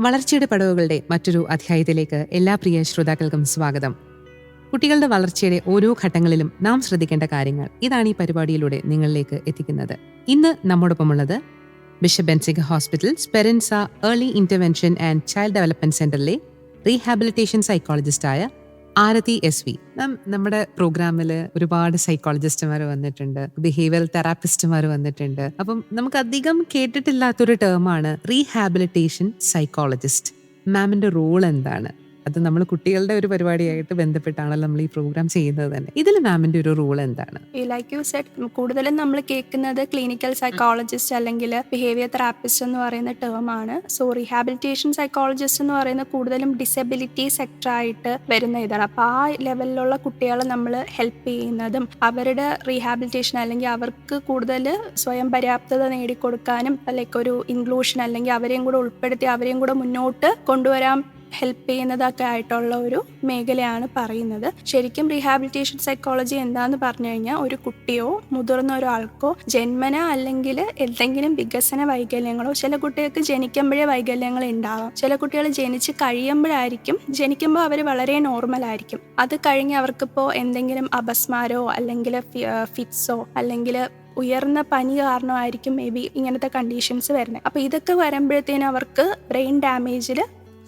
വളർച്ചയുടെ പടവുകളുടെ മറ്റൊരു അധ്യായത്തിലേക്ക് എല്ലാ പ്രിയ ശ്രോതാക്കൾക്കും സ്വാഗതം. കുട്ടികളുടെ വളർച്ചയുടെ ഓരോ ഘട്ടങ്ങളിലും നാം ശ്രദ്ധിക്കേണ്ട കാര്യങ്ങൾ ഇതാണ് ഈ പരിപാടിയിലൂടെ നിങ്ങളിലേക്ക് എത്തിക്കുന്നത്. ഇന്ന് നമ്മോടൊപ്പമുള്ളത് bishop Benziger hospital Speranza early intervention and child development സെന്ററിലെ റീഹാബിലിറ്റേഷൻ സൈക്കോളജിസ്റ്റായ ആരതി എസ് വി. മാം, നമ്മുടെ പ്രോഗ്രാമിൽ ഒരുപാട് സൈക്കോളജിസ്റ്റുമാർ വന്നിട്ടുണ്ട്, ബിഹേവിയറൽ തെറാപ്പിസ്റ്റുമാർ വന്നിട്ടുണ്ട്. അപ്പം നമുക്ക് അധികം കേട്ടിട്ടില്ലാത്തൊരു ടേമാണ് റീഹാബിലിറ്റേഷൻ സൈക്കോളജിസ്റ്റ്. മാമിന്റെ റോൾ എന്താണ്? അത് നമ്മൾ കുട്ടികളുടെ ഒരു പരിപാടിയായിട്ട് ബന്ധപ്പെട്ടാണല്ലോ നമ്മൾ ഈ പ്രോഗ്രാം ചെയ്യുന്നത് തന്നെ. ഇതിൽ മാമിന്റെ ഒരു റോൾ എന്താണ്? ലൈക്ക് യു സെഡ്, കൂടുതലും നമ്മൾ കേൾക്കുന്നത് ക്ലിനിക്കൽ സൈക്കോളജിസ്റ്റ് അല്ലെങ്കിൽ ബിഹേവിയർ തെറാപ്പിസ്റ്റ് എന്ന് പറയുന്ന ടേമാണ്. സോ റീഹാബിലിറ്റേഷൻ സൈക്കോളജിസ്റ്റ് എന്ന് പറയുന്ന കൂടുതലും ഡിസബിലിറ്റി സെക്ടറായിട്ട് വരുന്ന ഇതാണ്. അപ്പോൾ ആ ലെവലിലുള്ള കുട്ടികളെ നമ്മൾ ഹെൽപ്പ് ചെയ്യുന്നതും അവരുടെ റീഹാബിലിറ്റേഷൻ അല്ലെങ്കിൽ അവർക്ക് കൂടുതൽ സ്വയം പര്യാപ്തത നേടിക്കൊടുക്കാനും ലൈക്ക് ഒരു ഇൻക്ലൂഷൻ അല്ലെങ്കിൽ അവരെയും കൂടെ ഉൾപ്പെടുത്തി അവരെയും കൂടെ മുന്നോട്ട് കൊണ്ടുവരാൻ ഹെൽപ്പ് ചെയ്യുന്നതൊക്കെ ആയിട്ടുള്ള ഒരു മേഖലയാണ് പറയുന്നത്. ശരിക്കും റീഹാബിലിറ്റേഷൻ സൈക്കോളജി എന്താന്ന് പറഞ്ഞു കഴിഞ്ഞാൽ ഒരു കുട്ടിയോ മുതിർന്ന ഒരാൾക്കോ ജന്മന അല്ലെങ്കിൽ എന്തെങ്കിലും വികസന വൈകല്യങ്ങളോ, ചില കുട്ടികൾക്ക് ജനിക്കുമ്പോഴേ വൈകല്യങ്ങൾ ഉണ്ടാവാം, ചില കുട്ടികൾ ജനിച്ച് കഴിയുമ്പോഴായിരിക്കും, ജനിക്കുമ്പോൾ അവർ വളരെ നോർമൽ ആയിരിക്കും, അത് കഴിഞ്ഞ് അവർക്കിപ്പോൾ എന്തെങ്കിലും അപസ്മാരോ അല്ലെങ്കിൽ ഫിറ്റ്സോ അല്ലെങ്കിൽ ഉയർന്ന പനി കാരണമായിരിക്കും മേ ബി ഇങ്ങനത്തെ കണ്ടീഷൻസ് വരുന്നത്. അപ്പോൾ ഇതൊക്കെ വരുമ്പോഴത്തേനും അവർക്ക് ബ്രെയിൻ ഡാമേജിൽ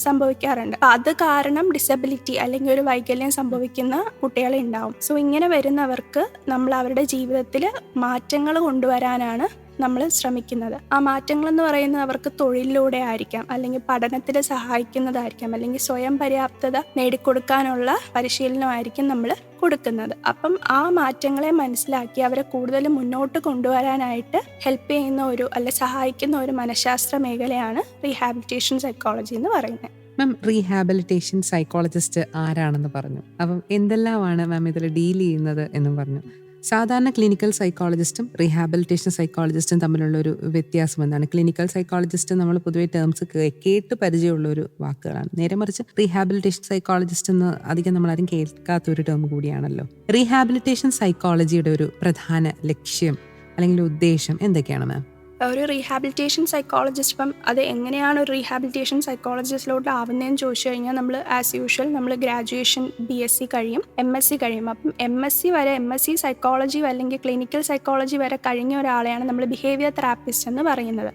സംഭവിക്കാറുണ്ട്. അത് കാരണം ഡിസബിലിറ്റി അല്ലെങ്കിൽ ഒരു വൈകല്യം സംഭവിക്കുന്ന കുട്ടികളെ ഉണ്ടാവും. സോ ഇങ്ങനെ വരുന്നവർക്ക് നമ്മൾ അവരുടെ ജീവിതത്തിൽ മാറ്റങ്ങൾ കൊണ്ടുവരാനാണ് നമ്മൾ ശ്രമിക്കുന്നത്. ആ മാറ്റങ്ങൾ എന്ന് പറയുന്നത് അവർക്ക് തൊഴിലിലൂടെ ആയിരിക്കാം, അല്ലെങ്കിൽ പഠനത്തിൽ സഹായിക്കുന്നതായിരിക്കാം, അല്ലെങ്കിൽ സ്വയം പര്യാപ്തത നേടിക്കൊടുക്കാനുള്ള പരിശീലനമായിരിക്കും നമ്മൾ കൊടുക്കുന്നത്. അപ്പം ആ മാറ്റങ്ങളെ മനസ്സിലാക്കി അവരെ കൂടുതൽ മുന്നോട്ട് കൊണ്ടുവരാനായിട്ട് ഹെൽപ്പ് ചെയ്യുന്ന സഹായിക്കുന്ന ഒരു മനഃശാസ്ത്ര മേഖലയാണ് റീഹാബിലിറ്റേഷൻ സൈക്കോളജി എന്ന് പറയുന്നത്. മാം, റീഹാബിലിറ്റേഷൻ സൈക്കോളജിസ്റ്റ് ആരാണെന്ന് പറഞ്ഞു. അപ്പം എന്തെല്ലാമാണ് മാം ഇതിൽ ഡീൽ ചെയ്യുന്നത് എന്നും പറഞ്ഞു. സാധാരണ ക്ലിനിക്കൽ സൈക്കോളജിസ്റ്റും റീഹാബിലിറ്റേഷൻ സൈക്കോളജിസ്റ്റും തമ്മിലുള്ള ഒരു വ്യത്യാസം എന്താണ്? ക്ലിനിക്കൽ സൈക്കോളജിസ്റ്റ് നമ്മൾ പൊതുവെ ടേംസ് കേട്ട് പരിചയമുള്ള ഒരു വാക്കുകളാണ്. നേരെ മറിച്ച് റീഹാബിലിറ്റേഷൻ സൈക്കോളജിസ്റ്റ് എന്ന് അധികം നമ്മളാരും കേൾക്കാത്ത ഒരു ടേം കൂടിയാണല്ലോ. റീഹാബിലിറ്റേഷൻ സൈക്കോളജിയുടെ ഒരു പ്രധാന ലക്ഷ്യം അല്ലെങ്കിൽ ഉദ്ദേശം എന്തൊക്കെയാണ് മാം? ഒരു റീഹാബിലിറ്റേഷൻ സൈക്കോളജിസ്റ്റ്, ഇപ്പം അത് എങ്ങനെയാണ് ഒരു റീഹാബിലിറ്റേഷൻ സൈക്കോളജിസ്റ്റിലോട്ട് ആവുന്നതെന്ന് ചോദിച്ചു കഴിഞ്ഞാൽ നമ്മൾ ആസ് യൂഷ്വൽ നമ്മൾ ഗ്രാജുവേഷൻ BSc കഴിയും, MSc കഴിയും. അപ്പം MSc സൈക്കോളജി അല്ലെങ്കിൽ ക്ലിനിക്കൽ സൈക്കോളജി വരെ കഴിഞ്ഞ ഒരാളെയാണ് നമ്മൾ ബിഹേവിയർ തെറാപ്പിസ്റ്റ് എന്ന് പറയുന്നത്.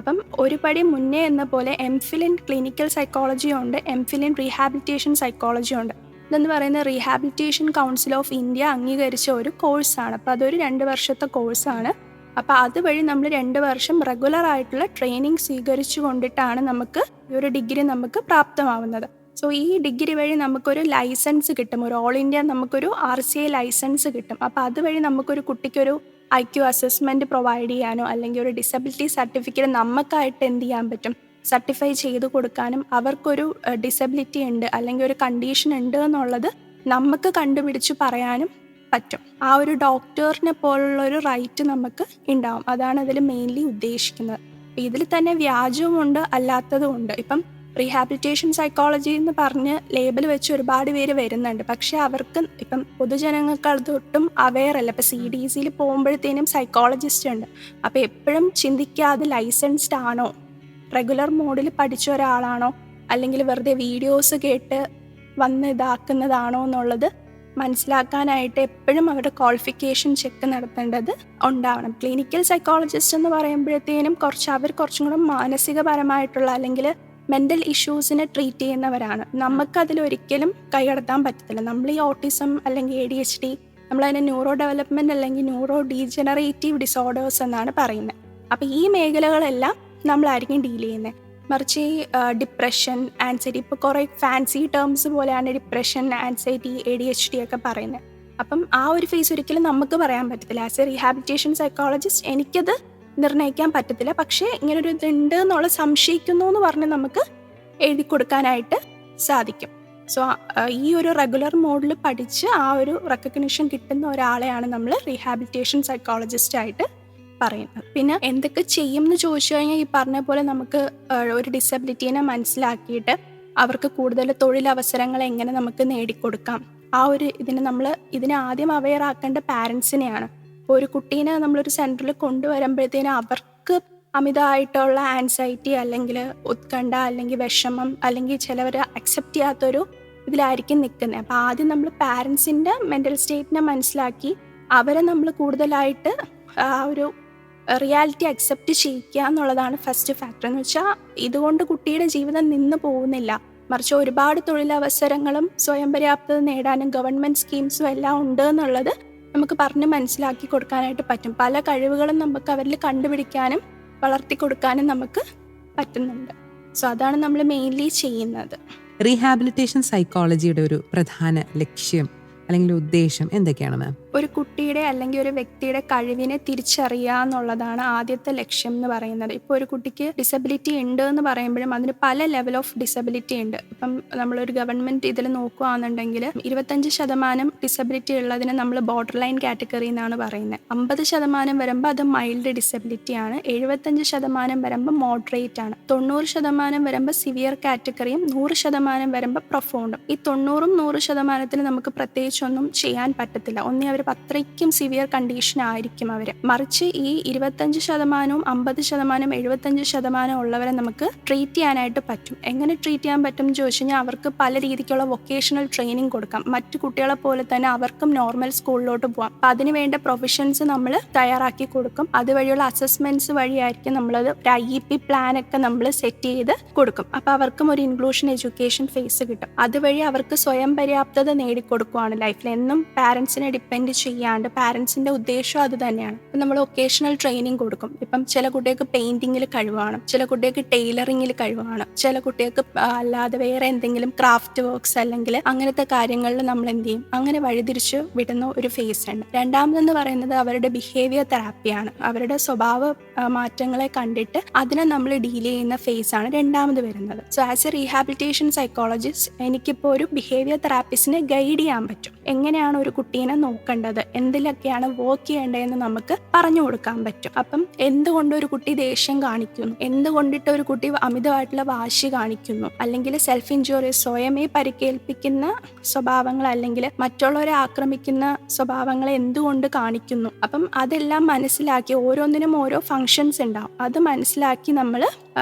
അപ്പം ഒരു പടി മുന്നേ എന്ന പോലെ MPhil ഇൻ ക്ലിനിക്കൽ സൈക്കോളജി ഉണ്ട്, MPhil ഇൻ റീഹാബിലിറ്റേഷൻ സൈക്കോളജി ഉണ്ട്. ഇതെന്ന് പറയുന്ന റീഹാബിലിറ്റേഷൻ കൗൺസിൽ ഓഫ് ഇന്ത്യ അംഗീകരിച്ച ഒരു കോഴ്സാണ്. അപ്പോൾ അതൊരു 2 വർഷത്തെ കോഴ്സാണ്. അപ്പോൾ അതുവഴി നമ്മൾ 2 വർഷം റെഗുലർ ആയിട്ടുള്ള ട്രെയിനിങ് സ്വീകരിച്ചു കൊണ്ടിട്ടാണ് നമുക്ക് ഈ ഒരു ഡിഗ്രി നമുക്ക് പ്രാപ്തമാവുന്നത്. സോ ഈ ഡിഗ്രി വഴി നമുക്കൊരു ലൈസൻസ് കിട്ടും, ഒരു ഓൾ ഇന്ത്യ നമുക്കൊരു RCI ലൈസൻസ് കിട്ടും. അപ്പോൾ അതുവഴി നമുക്കൊരു കുട്ടിക്കൊരു IQ അസസ്മെൻറ്റ് പ്രൊവൈഡ് ചെയ്യാനോ അല്ലെങ്കിൽ ഒരു ഡിസബിലിറ്റി സർട്ടിഫിക്കറ്റ് നമുക്കായിട്ട് എന്ത് ചെയ്യാൻ പറ്റും, സർട്ടിഫൈ ചെയ്ത് കൊടുക്കാനും, അവർക്കൊരു ഡിസബിലിറ്റി ഉണ്ട് അല്ലെങ്കിൽ ഒരു കണ്ടീഷൻ ഉണ്ട് എന്നുള്ളത് നമുക്ക് കണ്ടുപിടിച്ച് പറയാനും പറ്റും. ആ ഒരു ഡോക്ടറിനെ പോലുള്ളൊരു റൈറ്റ് നമുക്ക് ഉണ്ടാവും. അതാണ് അതിൽ മെയിൻലി ഉദ്ദേശിക്കുന്നത്. ഇതിൽ തന്നെ വ്യാജവുമുണ്ട് അല്ലാത്തതുമുണ്ട്. ഇപ്പം റീഹാബിലിറ്റേഷൻ സൈക്കോളജി എന്ന് പറഞ്ഞ് ലേബൽ വെച്ച് ഒരുപാട് പേര് വരുന്നുണ്ട്. പക്ഷെ അവർക്ക് ഇപ്പം പൊതുജനങ്ങൾക്ക് അതൊട്ടും അവെയർ അല്ല. ഇപ്പം CDCയിൽ പോകുമ്പോഴത്തേനും സൈക്കോളജിസ്റ്റ് ഉണ്ട്. അപ്പോൾ എപ്പോഴും ചിന്തിക്കാതെ ലൈസൻസ്ഡ് ആണോ, റെഗുലർ മോഡിൽ പഠിച്ച ഒരാളാണോ, അല്ലെങ്കിൽ വെറുതെ വീഡിയോസ് കേട്ട് വന്ന് ഇതാക്കുന്നതാണോ എന്നുള്ളത് മനസ്സിലാക്കാനായിട്ട് എപ്പോഴും അവരുടെ ക്വാളിഫിക്കേഷൻ ചെക്ക് നടത്തേണ്ടത് ഉണ്ടാവണം. ക്ലിനിക്കൽ സൈക്കോളജിസ്റ്റ് എന്ന് പറയുമ്പോഴത്തേനും കുറച്ചും കൂടെ മാനസികപരമായിട്ടുള്ള അല്ലെങ്കിൽ മെൻ്റൽ ഇഷ്യൂസിനെ ട്രീറ്റ് ചെയ്യുന്നവരാണ്. നമുക്കതിലൊരിക്കലും കൈകടത്താൻ പറ്റത്തില്ല. നമ്മൾ ഈ ഓട്ടിസം അല്ലെങ്കിൽ ADHD നമ്മളതിനെ ന്യൂറോ ഡെവലപ്മെൻറ്റ് അല്ലെങ്കിൽ ന്യൂറോ ഡീജനറേറ്റീവ് ഡിസോർഡേഴ്സ് എന്നാണ് പറയുന്നത്. അപ്പോൾ ഈ മേഖലകളെല്ലാം നമ്മളായിരിക്കും ഡീൽ ചെയ്യുന്നത്. മറിച്ച് ഈ ഡിപ്രഷൻ, ആൻസൈറ്റി, ഇപ്പോൾ കുറേ ഫാൻസി ടേംസ് പോലെയാണ് ഡിപ്രഷൻ, ആൻസൈറ്റി, ADHD ഒക്കെ പറയുന്നത്. അപ്പം ആ ഒരു ഫേസ് ഒരിക്കലും നമുക്ക് പറയാൻ പറ്റത്തില്ല. ആസ് എ റീഹാബിലിറ്റേഷൻ സൈക്കോളജിസ്റ്റ് എനിക്കത് നിർണ്ണയിക്കാൻ പറ്റത്തില്ല. പക്ഷേ ഇങ്ങനൊരു ഇതുണ്ട് എന്നുള്ള സംശയിക്കുന്നു എന്ന് പറഞ്ഞ് നമുക്ക് എഴുതി കൊടുക്കാനായിട്ട് സാധിക്കും. സോ ഈ ഒരു റെഗുലർ മോഡിൽ പഠിച്ച് ആ ഒരു റെക്കഗ്നിഷൻ കിട്ടുന്ന ഒരാളെയാണ് നമ്മൾ റീഹാബിലിറ്റേഷൻ സൈക്കോളജിസ്റ്റ് ആയിട്ട് പറയുന്നത്. പിന്നെ എന്തൊക്കെ ചെയ്യും എന്ന് ചോദിച്ചു കഴിഞ്ഞാൽ ഈ പറഞ്ഞ പോലെ നമുക്ക് ഒരു ഡിസബിലിറ്റീനെ മനസ്സിലാക്കിയിട്ട് അവർക്ക് കൂടുതൽ തൊഴിലവസരങ്ങൾ എങ്ങനെ നമുക്ക് നേടിക്കൊടുക്കാം, ആ ഒരു ഇതിനെ ആദ്യം അവെയർ ആക്കേണ്ട പാരൻസിനെയാണ്. ഒരു കുട്ടീനെ നമ്മളൊരു സെൻറ്ററിൽ കൊണ്ടുവരുമ്പോഴത്തേനും അവർക്ക് അമിതമായിട്ടുള്ള ആൻസൈറ്റി അല്ലെങ്കിൽ ഉത്കണ്ഠ അല്ലെങ്കിൽ വിഷമം അല്ലെങ്കിൽ ചിലവർ അക്സെപ്റ്റ് ചെയ്യാത്തൊരു ഇതിലായിരിക്കും നിൽക്കുന്നത്. അപ്പോൾ ആദ്യം നമ്മൾ പാരൻസിൻ്റെ മെൻ്റൽ സ്റ്റേറ്റിനെ മനസ്സിലാക്കി അവരെ നമ്മൾ കൂടുതലായിട്ട് ആ ഒരു റിയാലിറ്റി അക്സെപ്റ്റ് ചെയ്യിക്കുക എന്നുള്ളതാണ് ഫസ്റ്റ് ഫാക്ടർ. എന്ന് വെച്ചാൽ ഇതുകൊണ്ട് കുട്ടിയുടെ ജീവിതം നിന്ന് പോകുന്നില്ല, മറിച്ച് ഒരുപാട് തൊഴിലവസരങ്ങളും സ്വയം പര്യാപ്തത നേടാനും ഗവൺമെൻറ് സ്കീംസും എല്ലാം ഉണ്ട് എന്നുള്ളത് നമുക്ക് പറഞ്ഞ് മനസ്സിലാക്കി കൊടുക്കാനായിട്ട് പറ്റും. പല കഴിവുകളും നമുക്ക് അവരിൽ കണ്ടുപിടിക്കാനും വളർത്തി കൊടുക്കാനും നമുക്ക് പറ്റുന്നുണ്ട്. സോ അതാണ് നമ്മൾ മെയിൻലി ചെയ്യുന്നത്. റീഹാബിലിറ്റേഷൻ സൈക്കോളജിയുടെ ഒരു പ്രധാന ലക്ഷ്യം അല്ലെങ്കിൽ ഉദ്ദേശം എന്തൊക്കെയാണ് മാം? ഒരു കുട്ടിയുടെ അല്ലെങ്കിൽ ഒരു വ്യക്തിയുടെ കഴിവിനെ തിരിച്ചറിയുക എന്നുള്ളതാണ് ആദ്യത്തെ ലക്ഷ്യം എന്ന് പറയുന്നത്. ഇപ്പോൾ ഒരു കുട്ടിക്ക് ഡിസബിലിറ്റി ഉണ്ട് എന്ന് പറയുമ്പോഴും അതിന് പല ലെവൽ ഓഫ് ഡിസബിലിറ്റി ഉണ്ട്. ഇപ്പം നമ്മളൊരു ഗവൺമെൻറ് ഇതിൽ നോക്കുകയാണെന്നുണ്ടെങ്കിൽ 25% ഡിസബിലിറ്റി ഉള്ളതിന് നമ്മൾ ബോർഡർ ലൈൻ കാറ്റഗറി എന്നാണ് പറയുന്നത്. 50% വരുമ്പോൾ അത് മൈൽഡ് ഡിസബിലിറ്റി ആണ്, 75% വരുമ്പോൾ മോഡറേറ്റ് ആണ്, 90% വരുമ്പോൾ സിവിയർ കാറ്റഗറിയും, 100% വരുമ്പോൾ പ്രൊഫൗണ്ടും. ഈ 90-100% നമുക്ക് പ്രത്യേകിച്ചൊന്നും ചെയ്യാൻ പറ്റത്തില്ല. ഒന്നേ അവർ അത്രയ്ക്കും സിവിയർ കണ്ടീഷൻ ആയിരിക്കും അവർ. മറിച്ച് ഈ 25%, 50%, 75% ഉള്ളവരെ നമുക്ക് ട്രീറ്റ് ചെയ്യാനായിട്ട് പറ്റും. എങ്ങനെ ട്രീറ്റ് ചെയ്യാൻ പറ്റും എന്ന് ചോദിച്ചു കഴിഞ്ഞാൽ അവർക്ക് പല രീതിക്കുള്ള വൊക്കേഷണൽ ട്രെയിനിങ് കൊടുക്കാം. മറ്റു കുട്ടികളെ പോലെ തന്നെ അവർക്കും നോർമൽ സ്കൂളിലോട്ട് പോകാം. അപ്പം അതിന് വേണ്ട പ്രൊവിഷൻസ് നമ്മൾ തയ്യാറാക്കി കൊടുക്കും. അതുവഴിയുള്ള അസസ്മെന്റ്സ് വഴിയായിരിക്കും നമ്മളത് ഒരു IEP പ്ലാനൊക്കെ നമ്മൾ സെറ്റ് ചെയ്ത് കൊടുക്കും. അപ്പം അവർക്കും ഒരു ഇൻക്ലൂഷൻ എഡ്യൂക്കേഷൻ ഫേസ് കിട്ടും. അതുവഴി അവർക്ക് സ്വയം പര്യാപ്തത നേടിക്കൊടുക്കുകയാണ് ലൈഫിൽ. എന്നും പാരൻസിനെ ഡിപ്പെൻഡ് ചെയ്യാണ്ട്, പാരൻസിന്റെ ഉദ്ദേശം അത് തന്നെയാണ്. ഇപ്പം നമ്മൾ വൊക്കേഷണൽ ട്രെയിനിങ് കൊടുക്കും. ഇപ്പം ചില കുട്ടികൾക്ക് പെയിന്റിങ്ങിൽ കഴിവാണ്, ചില കുട്ടികൾക്ക് ടൈലറിങ്ങിൽ കഴിവാണ്, ചില കുട്ടികൾക്ക് അല്ലാതെ വേറെ എന്തെങ്കിലും ക്രാഫ്റ്റ് വർക്ക്സ് അല്ലെങ്കിൽ അങ്ങനത്തെ കാര്യങ്ങളിൽ നമ്മൾ എന്ത് ചെയ്യും, അങ്ങനെ വഴിതിരിച്ച് വിടുന്ന ഒരു ഫേസ് ഉണ്ട്. രണ്ടാമതെന്ന് പറയുന്നത് അവരുടെ ബിഹേവിയർ തെറാപ്പിയാണ്. അവരുടെ സ്വഭാവ മാറ്റങ്ങളെ കണ്ടിട്ട് അതിനെ നമ്മൾ ഡീൽ ചെയ്യുന്ന ഫേസ് ആണ് രണ്ടാമത് വരുന്നത്. So as A rehabilitation psychologist എനിക്കിപ്പോൾ ഒരു ബിഹേവിയർ തെറാപ്പിസ്റ്റിനെ ഗൈഡ് ചെയ്യാൻ പറ്റും. എങ്ങനെയാണ് ഒരു കുട്ടീനെ നോക്കേണ്ടത്, എന്തിലൊക്കെയാണ് വർക്ക് ചെയ്യേണ്ടതെന്ന് നമുക്ക് പറഞ്ഞു കൊടുക്കാൻ പറ്റും. അപ്പം എന്തുകൊണ്ട് ഒരു കുട്ടി ദേഷ്യം കാണിക്കുന്നു, എന്തുകൊണ്ടിട്ട് ഒരു കുട്ടി അമിതമായിട്ടുള്ള വാശി കാണിക്കുന്നു, അല്ലെങ്കിൽ സെൽഫ് ഇൻജുറി സ്വയമേ പരിക്കേൽപ്പിക്കുന്ന സ്വഭാവങ്ങൾ അല്ലെങ്കിൽ മറ്റുള്ളവരെ ആക്രമിക്കുന്ന സ്വഭാവങ്ങളെ എന്തുകൊണ്ട് കാണിക്കുന്നു, അപ്പം അതെല്ലാം മനസ്സിലാക്കി ഓരോന്നിനും ഓരോ ഫങ്ഷൻസ് ഉണ്ടാവും. അത് മനസ്സിലാക്കി നമ്മൾ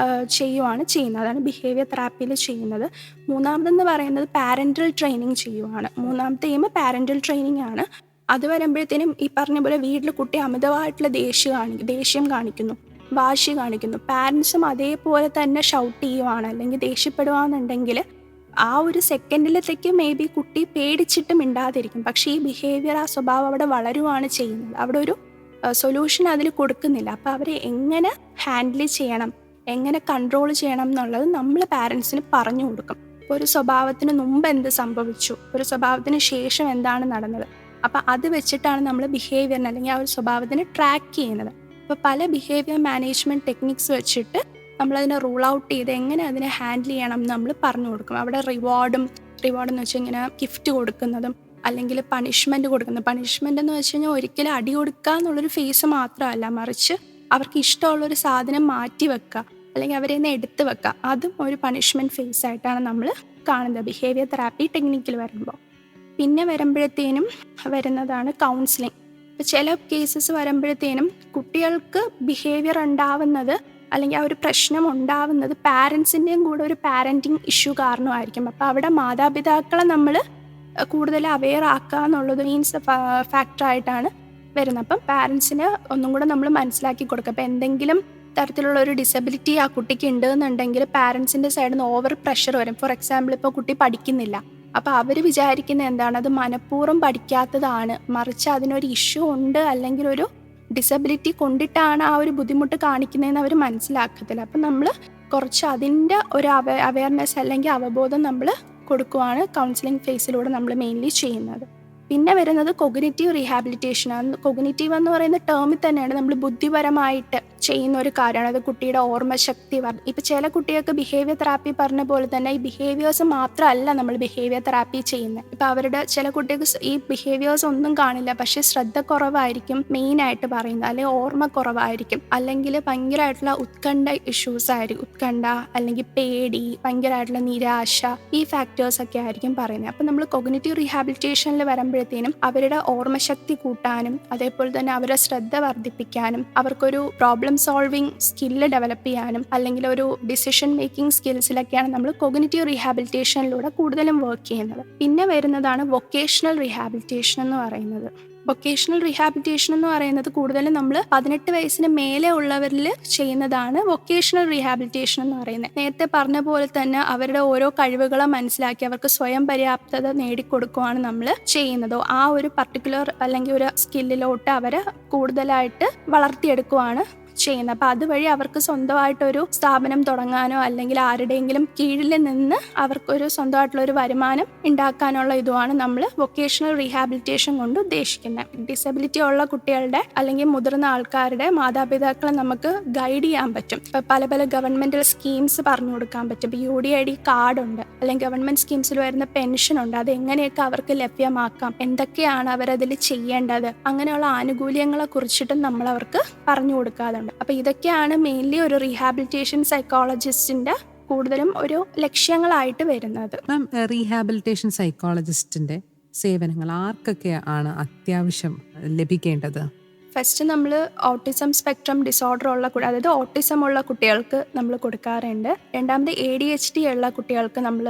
ചെയ്യുവാണ് ചെയ്യുന്നത്. അതാണ് ബിഹേവിയർ തെറാപ്പിയിൽ ചെയ്യുന്നത്. മൂന്നാമതെന്ന് പറയുന്നത് പാരന്റൽ ട്രെയിനിങ് ചെയ്യുവാണ്. മൂന്നാമത്തെ എയിം പാരന്റൽ ട്രെയിനിങ് ആണ്. അത് വരുമ്പോഴത്തേനും ഈ പറഞ്ഞ പോലെ വീട്ടിൽ കുട്ടി അമിതമായിട്ടുള്ള ദേഷ്യം കാണിക്കുന്നു, വാശി കാണിക്കുന്നു, പാരൻസും അതേപോലെ തന്നെ ഷൗട്ട് ചെയ്യുവാണ് അല്ലെങ്കിൽ ദേഷ്യപ്പെടുവാന്നുണ്ടെങ്കിൽ ആ ഒരു സെക്കൻഡിലത്തേക്ക് മേ ബി കുട്ടി പേടിച്ചിട്ട് മിണ്ടാതിരിക്കും. പക്ഷേ ഈ ബിഹേവിയർ, ആ സ്വഭാവം അവിടെ വളരുവാണ് ചെയ്യുന്നത്. അവിടെ ഒരു സൊല്യൂഷൻ അതിൽ കൊടുക്കുന്നില്ല. അപ്പോൾ അവരെ എങ്ങനെ ഹാൻഡിൽ ചെയ്യണം, എങ്ങനെ കൺട്രോൾ ചെയ്യണം എന്നുള്ളത് നമ്മൾ പാരൻസിന് പറഞ്ഞു കൊടുക്കും. ഇപ്പോൾ ഒരു സ്വഭാവത്തിന് മുമ്പ് എന്ത് സംഭവിച്ചു, ഒരു സ്വഭാവത്തിന് ശേഷം എന്താണ് നടന്നത്, അപ്പം അത് വെച്ചിട്ടാണ് നമ്മൾ ബിഹേവിയറിന് അല്ലെങ്കിൽ ആ ഒരു സ്വഭാവത്തിന് ട്രാക്ക് ചെയ്യുന്നത്. അപ്പോൾ പല ബിഹേവിയർ മാനേജ്മെൻറ്റ് ടെക്നിക്സ് വെച്ചിട്ട് നമ്മളതിനെ റൂൾ ഔട്ട് ചെയ്ത് എങ്ങനെ അതിനെ ഹാൻഡിൽ ചെയ്യണം എന്ന് നമ്മൾ പറഞ്ഞു കൊടുക്കും. അവിടെ റിവാർഡ് എന്ന് വെച്ചാൽ ഇങ്ങനെ ഗിഫ്റ്റ് കൊടുക്കുന്നതും അല്ലെങ്കിൽ പണിഷ്മെൻറ്റ് കൊടുക്കുന്നത്. പണിഷ്മെൻ്റ് എന്ന് വെച്ച് കഴിഞ്ഞാൽ ഒരിക്കലും അടി കൊടുക്കുക എന്നുള്ളൊരു ഫേസ് മാത്രമല്ല, മറിച്ച് അവർക്ക് ഇഷ്ടമുള്ളൊരു സാധനം മാറ്റി വെക്കുക അല്ലെങ്കിൽ അവരെ നിന്ന് എടുത്ത് വെക്കുക, അതും ഒരു പണിഷ്മെൻറ്റ് ഫേസ് ആയിട്ടാണ് നമ്മൾ കാണുന്നത് ബിഹേവിയർ തെറാപ്പി ടെക്നിക്കിൽ വരുമ്പോൾ. പിന്നെ വരുമ്പോഴത്തേനും വരുന്നതാണ് കൗൺസിലിംഗ്. ഇപ്പോൾ ചില കേസസ് വരുമ്പോഴത്തേനും കുട്ടികൾക്ക് ബിഹേവിയർ ഉണ്ടാവുന്നത് അല്ലെങ്കിൽ ആ ഒരു പ്രശ്നം ഉണ്ടാവുന്നത് പാരൻസിൻ്റെയും കൂടെ ഒരു പാരൻറ്റിങ് ഇഷ്യൂ കാരണമായിരിക്കും. അപ്പോൾ അവിടെ മാതാപിതാക്കളെ നമ്മൾ കൂടുതൽ അവെയർ ആക്കുക എന്നുള്ളത് മീൻസ് ഫാക്ടറായിട്ടാണ് വരുന്നത്. അപ്പം പാരൻസിന് ഒന്നും കൂടെ നമ്മൾ മനസ്സിലാക്കി കൊടുക്കുക. അപ്പോൾ എന്തെങ്കിലും തരത്തിലുള്ള ഒരു ഡിസബിലിറ്റി ആ കുട്ടിക്ക് ഉണ്ടെന്നുണ്ടെങ്കിൽ പാരൻസിൻ്റെ സൈഡിൽ നിന്ന് ഓവർ പ്രഷർ വരും. ഫോർ എക്സാമ്പിൾ ഇപ്പോൾ കുട്ടി പഠിക്കുന്നില്ല, അപ്പോൾ അവർ വിചാരിക്കുന്നത് എന്താണ്, അത് മനഃപൂർവ്വം പഠിക്കാത്തതാണ്, മറിച്ച് അതിനൊരു ഇഷ്യൂ ഉണ്ട് അല്ലെങ്കിൽ ഒരു ഡിസബിലിറ്റി കൊണ്ടിട്ടാണ് ആ ഒരു ബുദ്ധിമുട്ട് കാണിക്കുന്നതെന്ന് അവർ മനസ്സിലാക്കത്തില്ല. അപ്പം നമ്മൾ കുറച്ച് അതിൻ്റെ ഒരു അവയർനെസ് അല്ലെങ്കിൽ അവബോധം നമ്മൾ കൊടുക്കുവാണ് കൗൺസിലിംഗ് ഫേസിലൂടെ നമ്മൾ മെയിൻലി ചെയ്യുന്നത്. പിന്നെ വരുന്നത് കൊഗ്നിറ്റീവ് റീഹാബിലിറ്റേഷനാണ്. കൊഗ്നിറ്റീവ് എന്ന് പറയുന്ന ടേമിൽ തന്നെയാണ് നമ്മൾ ബുദ്ധിപരമായിട്ട് ചെയ്യുന്ന ഒരു കാര്യമാണ്. അത് കുട്ടിയുടെ ഓർമ്മശക്തി ഇപ്പം ചില കുട്ടികൾക്ക് ബിഹേവിയർ തെറാപ്പി പറഞ്ഞ പോലെ തന്നെ ഈ ബിഹേവിയേഴ്സ് മാത്രമല്ല നമ്മൾ ബിഹേവിയർ തെറാപ്പി ചെയ്യുന്നത്. ഇപ്പം അവരുടെ ചില കുട്ടികൾക്ക് ഈ ബിഹേവിയേഴ്സ് ഒന്നും കാണില്ല, പക്ഷേ ശ്രദ്ധ കുറവായിരിക്കും മെയിനായിട്ട് പറയുന്നത്, അല്ലെങ്കിൽ ഓർമ്മ കുറവായിരിക്കും, അല്ലെങ്കിൽ ഭയങ്കരമായിട്ടുള്ള ഉത്കണ്ഠ ഇഷ്യൂസ് ആയിരിക്കും, ഉത്കണ്ഠ അല്ലെങ്കിൽ പേടി, ഭയങ്കരമായിട്ടുള്ള നിരാശ, ഈ ഫാക്ടേഴ്സൊക്കെ ആയിരിക്കും പറയുന്നത്. അപ്പം നമ്മൾ കൊഗ്നിറ്റീവ് റീഹാബിലിറ്റേഷനിൽ വരുമ്പോഴത്തേനും അവരുടെ ഓർമ്മശക്തി കൂട്ടാനും അതേപോലെ തന്നെ അവരുടെ ശ്രദ്ധ വർദ്ധിപ്പിക്കാനും അവർക്കൊരു problem problem solving skill develop ചെയ്യാനും അല്ലെങ്കിൽ ഒരു ഡിസിഷൻ മേക്കിംഗ് സ്കിൽസിലൊക്കെയാണ് നമ്മൾ കോഗ്നിറ്റീവ് റീഹാബിലിറ്റേഷനിലൂടെ കൂടുതലും വർക്ക് ചെയ്യുന്നത്. പിന്നെ വരുന്നതാണ് വൊക്കേഷണൽ റീഹാബിലിറ്റേഷൻ എന്ന് പറയുന്നത്. വൊക്കേഷണൽ റീഹാബിലിറ്റേഷൻ എന്ന് പറയുന്നത് കൂടുതലും നമ്മൾ 18 വയസ്സിന് മേലെ ഉള്ളവരിൽ ചെയ്യുന്നതാണ് വൊക്കേഷണൽ റീഹാബിലിറ്റേഷൻ എന്ന് പറയുന്നത്. നേരത്തെ പറഞ്ഞ പോലെ തന്നെ അവരുടെ ഓരോ കഴിവുകളെ മനസ്സിലാക്കി അവർക്ക് സ്വയം പര്യാപ്തത നേടിക്കൊടുക്കുകയാണ് നമ്മൾ ചെയ്യുന്നത്. ആ ഒരു പർട്ടിക്കുലർ അല്ലെങ്കിൽ ഒരു സ്കില്ലിലോട്ട് അവരെ കൂടുതലായിട്ട് വളർത്തിയെടുക്കുകയാണ് ചെയ്യുന്നത്. അപ്പം അതുവഴി അവർക്ക് സ്വന്തമായിട്ടൊരു സ്ഥാപനം തുടങ്ങാനോ അല്ലെങ്കിൽ ആരുടെയെങ്കിലും കീഴിൽ നിന്ന് അവർക്കൊരു സ്വന്തമായിട്ടുള്ളൊരു വരുമാനം ഉണ്ടാക്കാനുള്ള ഇതുമാണ് നമ്മൾ വൊക്കേഷണൽ റീഹാബിലിറ്റേഷൻ കൊണ്ട് ഉദ്ദേശിക്കുന്നത്. ഡിസബിലിറ്റി ഉള്ള കുട്ടികളുടെ അല്ലെങ്കിൽ മുതിർന്ന ആൾക്കാരുടെ മാതാപിതാക്കളെ നമുക്ക് ഗൈഡ് ചെയ്യാൻ പറ്റും. ഇപ്പം പല പല ഗവൺമെൻറ് സ്കീംസ് പറഞ്ഞു കൊടുക്കാൻ പറ്റും. ഇപ്പോൾ UDID കാർഡുണ്ട്, അല്ലെങ്കിൽ ഗവൺമെൻറ് സ്കീംസിൽ വരുന്ന പെൻഷനുണ്ട്. അത് എങ്ങനെയൊക്കെ അവർക്ക് ലഭ്യമാക്കാം, എന്തൊക്കെയാണ് അവരതിൽ ചെയ്യേണ്ടത്, അങ്ങനെയുള്ള ആനുകൂല്യങ്ങളെ കുറിച്ചിട്ടും നമ്മൾ അവർക്ക് പറഞ്ഞു കൊടുക്കാറുണ്ട്. അപ്പോൾ ഇതൊക്കെയാണ് മെയിൻലി ഒരു റീഹാബിലിറ്റേഷൻ സൈക്കോളജിസ്റ്റിന്റെ കൂടുതലും ഒരു ലക്ഷ്യങ്ങളായിട്ട് വരുന്നത്. മാം, റീഹാബിലിറ്റേഷൻ സൈക്കോളജിസ്റ്റിന്റെ സേവനങ്ങൾ ആർക്കൊക്കെ ആണ് അത്യാവശ്യം ലഭിക്കേണ്ടത്? ഫസ്റ്റ് നമ്മൾ ഓട്ടിസം സ്പെക്ട്രം ഡിസോർഡർ ഉള്ള അതായത് ഓട്ടിസം ഉള്ള കുട്ടികൾക്ക് നമ്മൾ കൊടുക്കാറുണ്ട്. രണ്ടാമത് ADHD ഉള്ള കുട്ടികൾക്ക് നമ്മൾ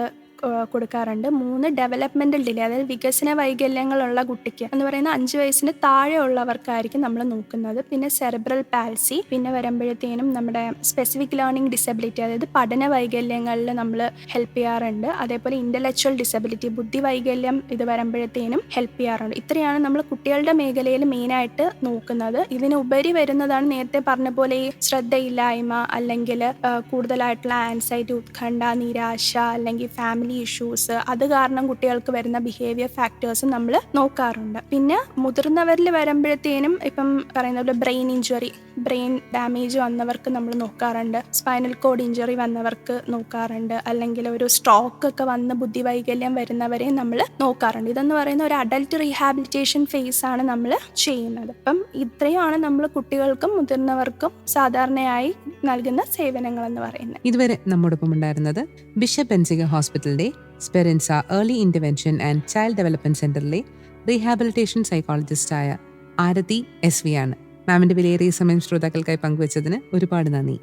കൊടുക്കാറുണ്ട്. 3 ഡെവലപ്മെന്റൽ ഡിലേ, അതായത് വികസന വൈകല്യങ്ങളുള്ള കുട്ടിക്ക് എന്ന് പറയുന്ന 5 വയസ്സിന് താഴെ ഉള്ളവർക്കായിരിക്കും നമ്മൾ നോക്കുന്നത്. പിന്നെ സെറിബ്രൽ പാൽസി, പിന്നെ വരുമ്പോഴത്തേനും നമ്മുടെ സ്പെസിഫിക് ലേണിംഗ് ഡിസബിലിറ്റി, അതായത് പഠന വൈകല്യങ്ങളിൽ നമ്മൾ ഹെൽപ്പ് ചെയ്യാറുണ്ട്. അതേപോലെ ഇന്റലക്ച്വൽ ഡിസബിലിറ്റി, ബുദ്ധി വൈകല്യം, ഇത് വരുമ്പോഴത്തേനും ഹെൽപ്പ് ചെയ്യാറുണ്ട്. ഇത്രയാണ് നമ്മൾ കുട്ടികളുടെ മേഖലയിൽ മെയിനായിട്ട് നോക്കുന്നത്. ഇതിനുപരി വരുന്നതാണ് നേരത്തെ പറഞ്ഞ പോലെ ഈ ശ്രദ്ധയില്ലായ്മ അല്ലെങ്കിൽ കൂടുതലായിട്ടുള്ള ആൻസൈറ്റി, ഉത്കണ്ഠ, നിരാശ അല്ലെങ്കിൽ ഫാമിലി ഇഷ്യൂസ്, അത് കാരണം കുട്ടികൾക്ക് വരുന്ന ബിഹേവിയർ ഫാക്ടേഴ്സും നമ്മൾ നോക്കാറുണ്ട്. പിന്നെ മുതിർന്നവരിൽ വരുമ്പോഴത്തേനും ഇപ്പം പറയുന്ന പോലെ ബ്രെയിൻ ഇഞ്ചുറി, ബ്രെയിൻ ഡാമേജ് വന്നവർക്ക് നമ്മൾ നോക്കാറുണ്ട്. സ്പൈനൽ കോഡ് ഇഞ്ചുറി വന്നവർക്ക് നോക്കാറുണ്ട്. അല്ലെങ്കിൽ ഒരു സ്ട്രോക്ക് ഒക്കെ വന്ന് ബുദ്ധിവൈകല്യം വരുന്നവരെ നമ്മൾ നോക്കാറുണ്ട്. ഇതെന്ന് പറയുന്ന ഒരു അഡൽട്ട് റീഹാബിലിറ്റേഷൻ ഫേസ് ആണ് നമ്മൾ ചെയ്യുന്നത്. അപ്പം ഇത്രയുമാണ് നമ്മൾ കുട്ടികൾക്കും മുതിർന്നവർക്കും സാധാരണയായി നൽകുന്ന സേവനങ്ങൾ എന്ന് പറയുന്നത്. ഇതുവരെ നമ്മോടൊപ്പം ഉണ്ടായിരുന്നത് ബിഷപ്പ് ബെൻസിഗർ ഹോസ്പിറ്റലിന്റെ Speranza early intervention and child development സെന്ററിലെ റീഹാബിലിറ്റേഷൻ സൈക്കോളജിസ്റ്റായ ആരതി SV ആണ്. മാമിന്റെ വിലയേറിയ സമയം ശ്രോതാക്കൾക്കായി പങ്കുവച്ചതിന് ഒരുപാട് നന്ദി.